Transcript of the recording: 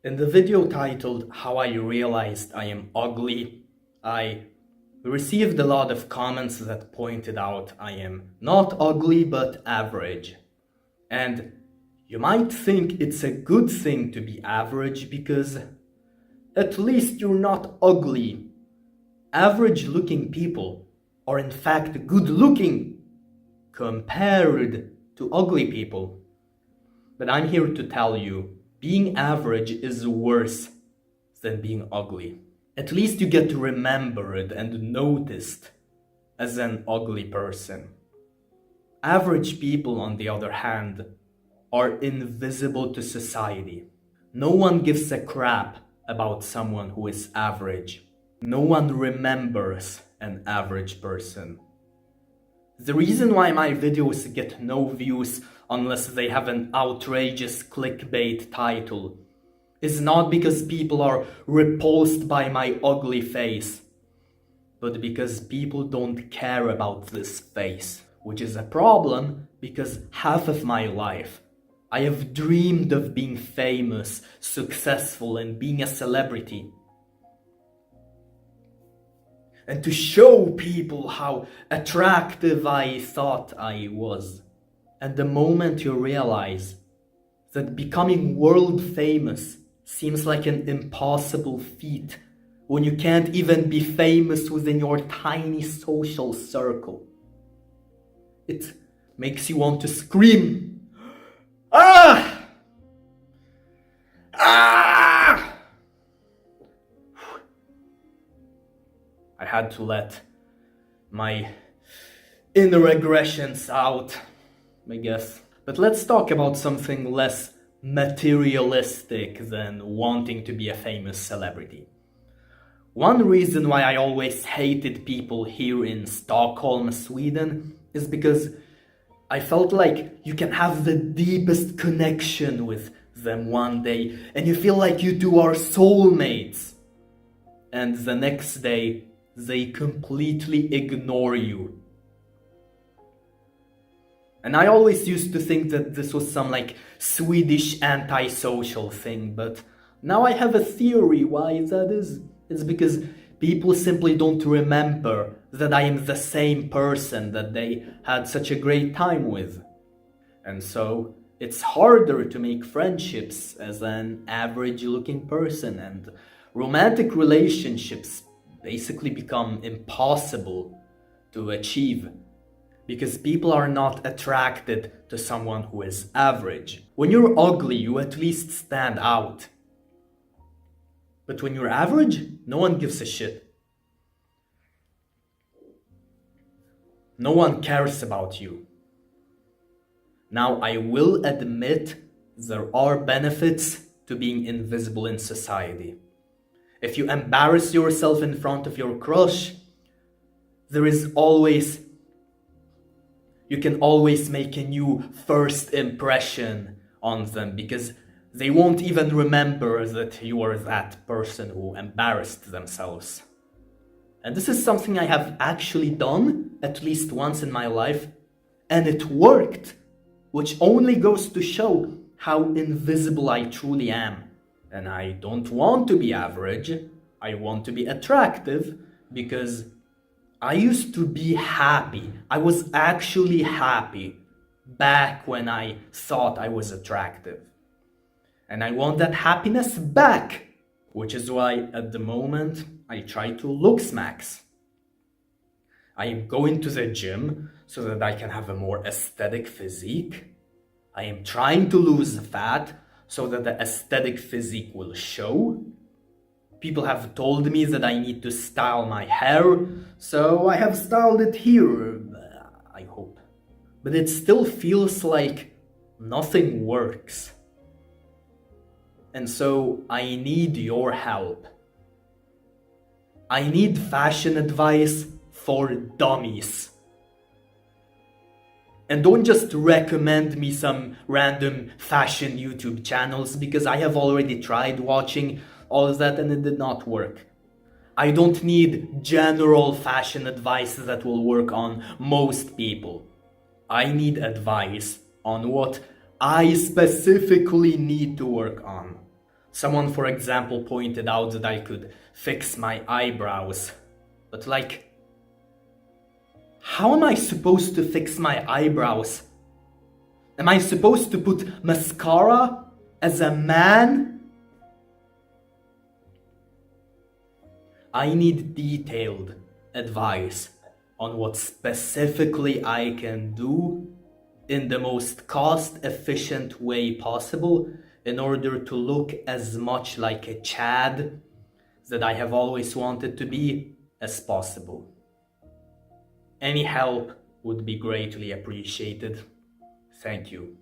In the video titled How I Realized I Am Ugly, I received a lot of comments that pointed out I am not ugly but average. And you might think it's a good thing to be average because at least you're not ugly. Average looking people are in fact good looking compared to ugly people. But I'm here to tell you, being average is worse than being ugly. At least you get remembered and noticed as an ugly person. Average people, on the other hand, are invisible to society. No one gives a crap about someone who is average. No one remembers an average person. The reason why my videos get no views unless they have an outrageous clickbait title is not because people are repulsed by my ugly face, but because people don't care about this face, which is a problem because half of my life I have dreamed of being famous, successful, and being a celebrity. And to show people how attractive I thought I was. And the moment you realize that becoming world famous seems like an impossible feat when you can't even be famous within your tiny social circle, it makes you want to scream, "Ah! Ah!" I had to let my inner aggressions out, I guess. But let's talk about something less materialistic than wanting to be a famous celebrity. One reason why I always hated people here in Stockholm, Sweden, is because I felt like you can have the deepest connection with them one day, and you feel like you two are soulmates. And the next day, they completely ignore you. And I always used to think that this was some Swedish antisocial thing, but now I have a theory why that is. It's because people simply don't remember that I am the same person that they had such a great time with. And so it's harder to make friendships as an average looking person, and romantic relationships basically become impossible to achieve because people are not attracted to someone who is average. When you're ugly, you at least stand out. But when you're average, no one gives a shit. No one cares about you. Now, I will admit there are benefits to being invisible in society. If you embarrass yourself in front of your crush, you can always make a new first impression on them because they won't even remember that you are that person who embarrassed themselves. And this is something I have actually done at least once in my life, and it worked, which only goes to show how invisible I truly am. And I don't want to be average, I want to be attractive, because I used to be happy. I was actually happy back when I thought I was attractive. And I want that happiness back, which is why at the moment I try to look smacks. I am going to the gym so that I can have a more aesthetic physique. I am trying to lose fat so that the aesthetic physique will show. People have told me that I need to style my hair, so I have styled it here, I hope. But it still feels like nothing works. And so I need your help. I need fashion advice for dummies. And don't just recommend me some random fashion YouTube channels because I have already tried watching all of that and it did not work. I don't need general fashion advice that will work on most people. I need advice on what I specifically need to work on. Someone, for example, pointed out that I could fix my eyebrows. But like, how am I supposed to fix my eyebrows? Am I supposed to put mascara as a man? I need detailed advice on what specifically I can do in the most cost-efficient way possible in order to look as much like a Chad that I have always wanted to be as possible. Any help would be greatly appreciated. Thank you.